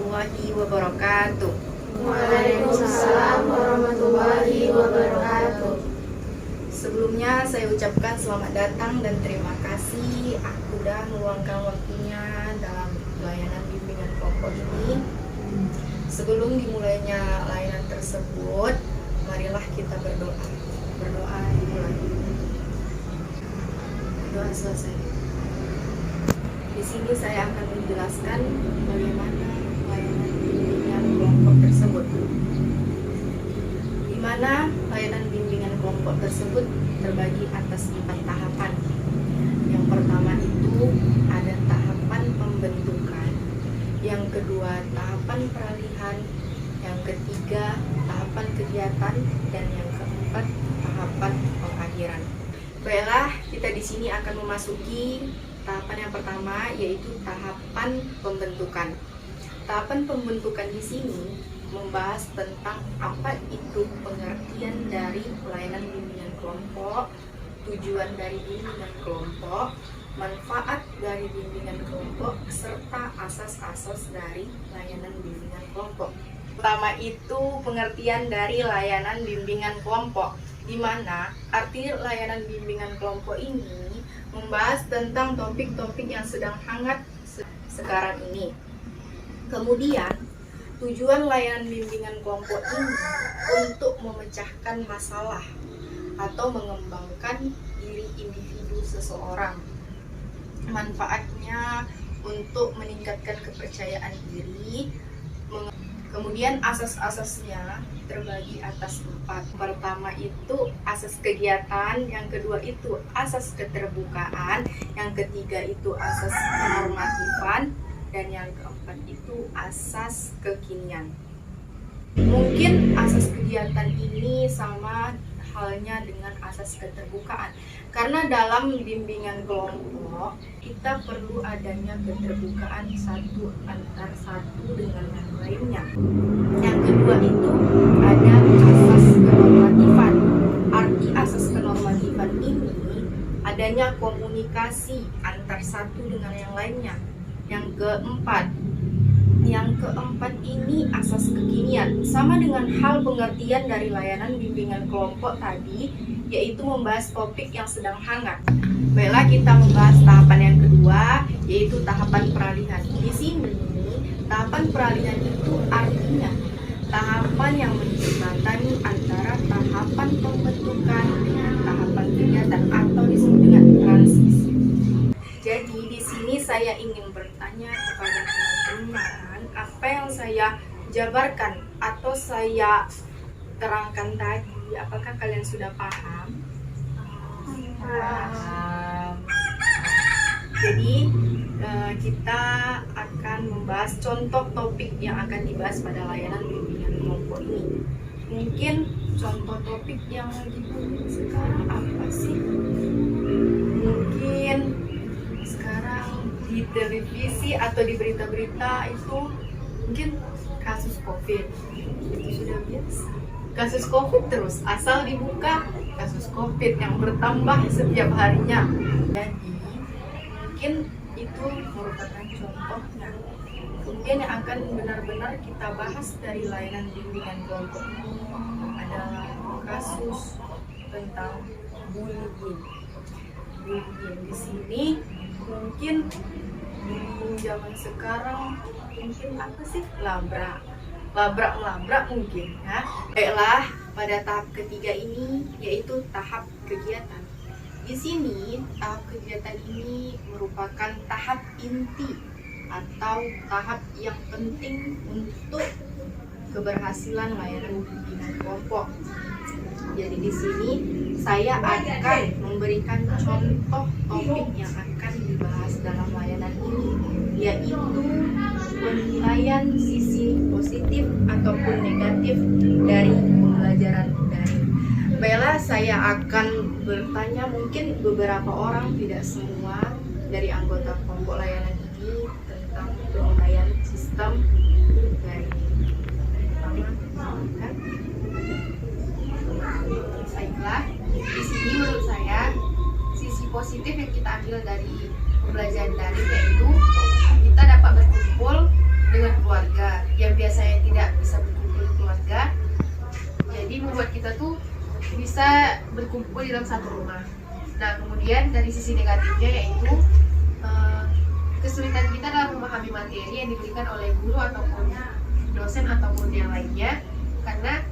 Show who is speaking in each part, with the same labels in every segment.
Speaker 1: warahmatullahi wabarakatuh.
Speaker 2: Waalaikumsalam warahmatullahi wabarakatuh.
Speaker 1: Sebelumnya saya ucapkan selamat datang dan terima kasih sudah meluangkan waktunya dalam layanan bimbingan kelompok ini. Sebelum dimulainya layanan tersebut, marilah kita berdoa. Berdoa dimulai. Doa selesai. Di sini saya akan menjelaskan bagaimana layanan bimbingan kelompok tersebut. Di mana layanan bimbingan kelompok tersebut terbagi atas 4 tahapan. Yang pertama itu ada tahapan pembentukan, yang kedua tahapan peralihan, yang ketiga tahapan kegiatan, dan yang keempat tahapan pengakhiran. Baiklah, kita di sini akan memasuki tahapan yang pertama, yaitu tahapan pembentukan. Tahapan pembentukan di sini membahas tentang apa itu pengertian dari pelayanan bimbingan kelompok, tujuan dari bimbingan kelompok, manfaat dari bimbingan kelompok, serta asas-asas dari layanan bimbingan kelompok. Pertama itu pengertian dari layanan bimbingan kelompok, di mana arti layanan bimbingan kelompok ini membahas tentang topik-topik yang sedang hangat sekarang ini. Kemudian, tujuan layanan bimbingan kelompok ini untuk memecahkan masalah atau mengembangkan diri individu seseorang. Manfaatnya untuk meningkatkan kepercayaan diri. Kemudian asas-asasnya terbagi atas 4. Pertama itu asas kegiatan, yang kedua itu asas keterbukaan, yang ketiga itu asas kenormatifan, dan yang keempat itu asas kekinian. Mungkin asas kegiatan ini sama halnya dengan asas keterbukaan, karena dalam bimbingan kelompok kita perlu adanya keterbukaan satu antar satu dengan yang lainnya. Yang kedua itu ada asas kenormatifan. Arti asas kenormatifan ini adanya komunikasi antar satu dengan yang lainnya. Yang keempat ini asas kekinian, sama dengan hal pengertian dari layanan bimbingan kelompok tadi, yaitu membahas topik yang sedang hangat. Baiklah, kita membahas tahapan yang kedua, yaitu tahapan peralihan. Di sini, tahapan peralihan itu artinya tahapan yang menjembatani antara tahapan pembentukan dengan tahapan kegiatan atau disebut dengan transisi. Jadi di sini saya ingin bertanya kepada teman-teman, apa yang saya jabarkan atau saya terangkan tadi, apakah kalian sudah paham? Paham. Jadi kita akan membahas contoh topik yang akan dibahas pada layanan bimbingan kelompok ini. Mungkin contoh topik yang dibahas sekarang apa sih? Mungkin sekarang di televisi atau di berita-berita itu mungkin kasus COVID, itu sudah biasa. Kasus COVID terus, asal dibuka kasus COVID yang bertambah setiap harinya. Jadi mungkin itu merupakan contohnya. Kemudian yang akan benar-benar kita bahas dari layanan bimbingan kelompok ini adalah kasus tentang bullying. Di sini mungkin di zaman sekarang mungkin apa sih, labrak mungkin ya. Baiklah, pada tahap ketiga ini yaitu tahap kegiatan. Di sini tahap kegiatan ini merupakan tahap inti atau tahap yang penting untuk keberhasilan layanan bimbingan kelompok. Jadi di sini saya akan memberikan contoh topik yang akan dibahas dalam layanan ini, yaitu penilaian sisi positif ataupun negatif dari pembelajaran daring. Baiklah, saya akan bertanya mungkin beberapa orang, tidak semua, dari anggota kelompok layanan ini tentang penilaian sistem daring. Baiklah, di sini menurut saya sisi positif yang kita ambil dari pembelajaran daring yaitu kita dapat berkumpul
Speaker 3: dengan keluarga yang biasanya tidak bisa berkumpul di keluarga. Jadi membuat kita tuh bisa berkumpul di dalam satu rumah. Nah, kemudian dari sisi negatifnya yaitu kesulitan kita dalam memahami materi yang diberikan oleh guru ataupun dosen ataupun yang lainnya, karena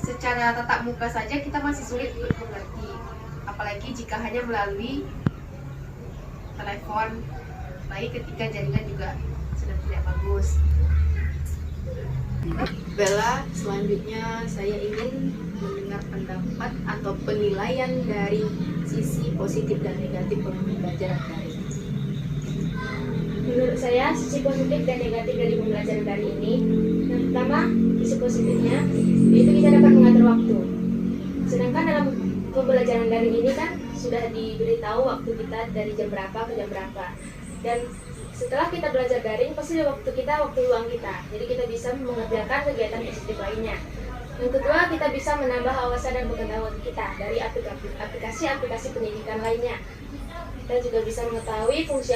Speaker 3: secara tatap muka saja kita masih sulit untuk mengerti, apalagi jika hanya melalui telepon, baik ketika jaringan juga sedang tidak bagus.
Speaker 1: Bella, selanjutnya saya ingin mendengar pendapat atau penilaian dari sisi positif dan negatif pembelajaran daring.
Speaker 2: Menurut saya, sisi positif dan negatif dari pembelajaran daring ini, yang pertama, sisi positifnya, yaitu kita dapat mengatur waktu. Sedangkan dalam pembelajaran daring ini kan sudah diberitahu waktu kita dari jam berapa ke jam berapa. Dan setelah kita belajar daring, pasti waktu kita waktu luang kita. Jadi kita bisa mengerjakan kegiatan positif lainnya. Yang kedua, kita bisa menambah wawasan dan pengetahuan kita dari aplikasi-aplikasi pendidikan lainnya. Kita juga bisa mengetahui fungsi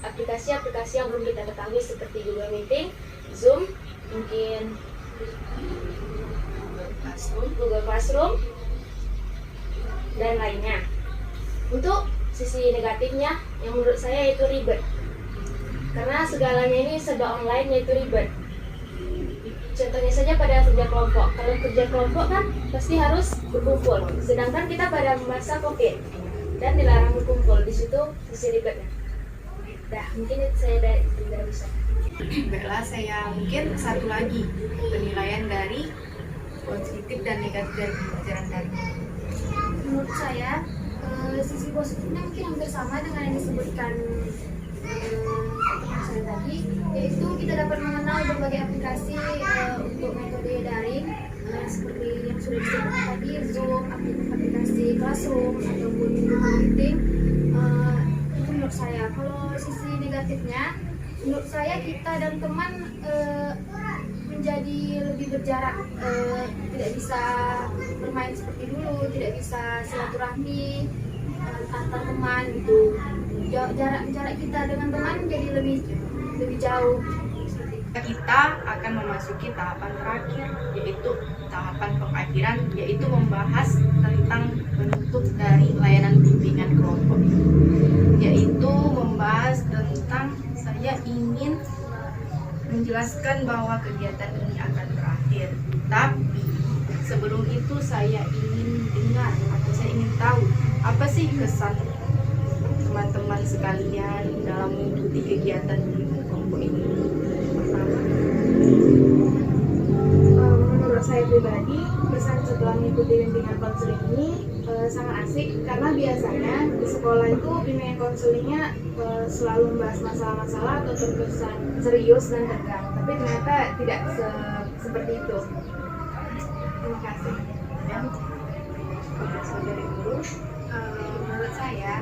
Speaker 2: aplikasi-aplikasi yang belum kita ketahui seperti Google Meeting, Zoom, mungkin Google Classroom, dan lainnya. Untuk sisi negatifnya, yang menurut saya yaitu ribet. Karena segalanya ini serba online, yaitu ribet. Contohnya saja pada kerja kelompok. Kalau kerja kelompok kan pasti harus berkumpul. Sedangkan kita pada masa COVID dan dilarang berkumpul, di situ sisi ribetnya. Dah, mungkin itu saya tidak bisa.
Speaker 1: Bella, saya mungkin satu lagi penilaian dari positif dan negatif dari pembelajaran daring.
Speaker 4: Menurut saya, sisi positifnya mungkin hampir sama dengan yang disebutkan saya tadi, yaitu kita dapat mengenal berbagai aplikasi untuk metode daring seperti yang sudah disebutkan tadi, Zoom, aplikasi Classroom, ataupun Google Meeting. Itu menurut saya. Kalau sisi negatifnya, menurut saya kita dan teman menjadi lebih berjarak, tidak bisa bermain seperti dulu, tidak bisa silaturahmi antar teman gitu. Jarak kita dengan teman jadi lebih jauh.
Speaker 1: Kita akan memasuki tahapan terakhir, yaitu tahapan pengakhiran, yaitu membahas tentang bentuk dari layanan bimbingan kelompok, yaitu membahas tentang saya ingin menjelaskan bahwa kegiatan ini akan berakhir. Tapi sebelum itu saya ingin dengar atau saya ingin tahu apa sih kesan teman-teman sekalian dalam mengikuti kegiatan bimbingan kelompok ini. Pertama,
Speaker 2: Menurut saya pribadi, kesan setelah mengikuti bimbingan konseling ini sangat asik, karena biasanya di sekolah itu bimbingan konselingnya selalu membahas masalah-masalah atau terkesan serius dan tegang, tapi ternyata tidak seperti itu. Terima kasih.
Speaker 1: saudari guru,
Speaker 3: Menurut saya,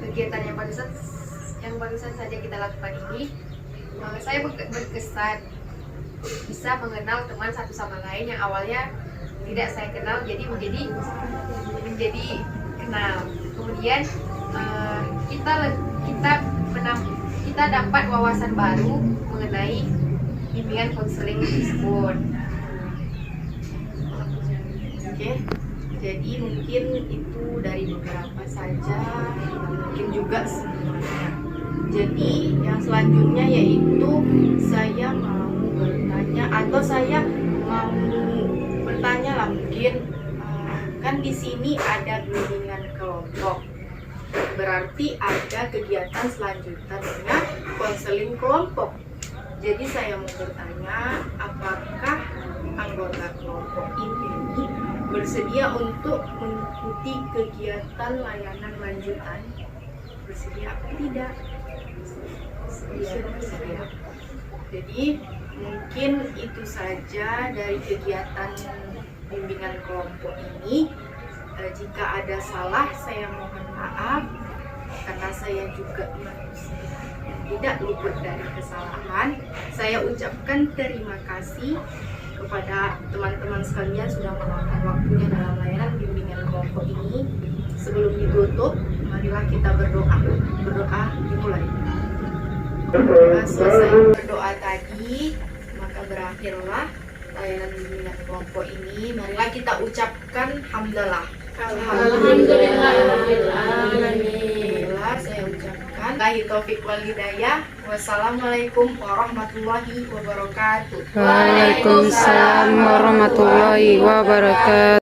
Speaker 3: kegiatan yang barusan saja kita lakukan ini, saya berkesan bisa mengenal teman satu sama lain yang awalnya tidak saya kenal, jadi menjadi kenal. Kemudian kita dapat wawasan baru mengenai bimbingan konseling tersebut.
Speaker 1: Oke, jadi mungkin itu dari beberapa saja, mungkin juga semuanya. Jadi yang selanjutnya yaitu saya mau bertanya atau saya mau bertanya lah mungkin kan di sini ada bimbingan kelompok, berarti ada kegiatan selanjutnya konseling kelompok. Jadi saya mau bertanya, apakah anggota kelompok ini bersedia untuk mengikuti kegiatan layanan lanjutan? Bersedia atau tidak? Bersedia. Jadi mungkin itu saja dari kegiatan bimbingan kelompok ini. Jika ada salah, saya mohon maaf karena saya juga manusia yang tidak luput dari kesalahan. Saya ucapkan terima kasih kepada teman-teman sekalian sudah meluangkan waktunya dalam layanan bimbingan kelompok ini. Sebelum ditutup, marilah kita berdoa. Berdoa dimulai. Selesai berdoa tadi, maka berakhirlah layanan bimbingan kelompok ini. Marilah kita ucapkan hamdalah. Alhamdulillah, saya ucapkan Wabillahi taufik wal hidayah. Wassalamualaikum warahmatullahi wabarakatuh.
Speaker 5: Waalaikumsalam warahmatullahi wabarakatuh.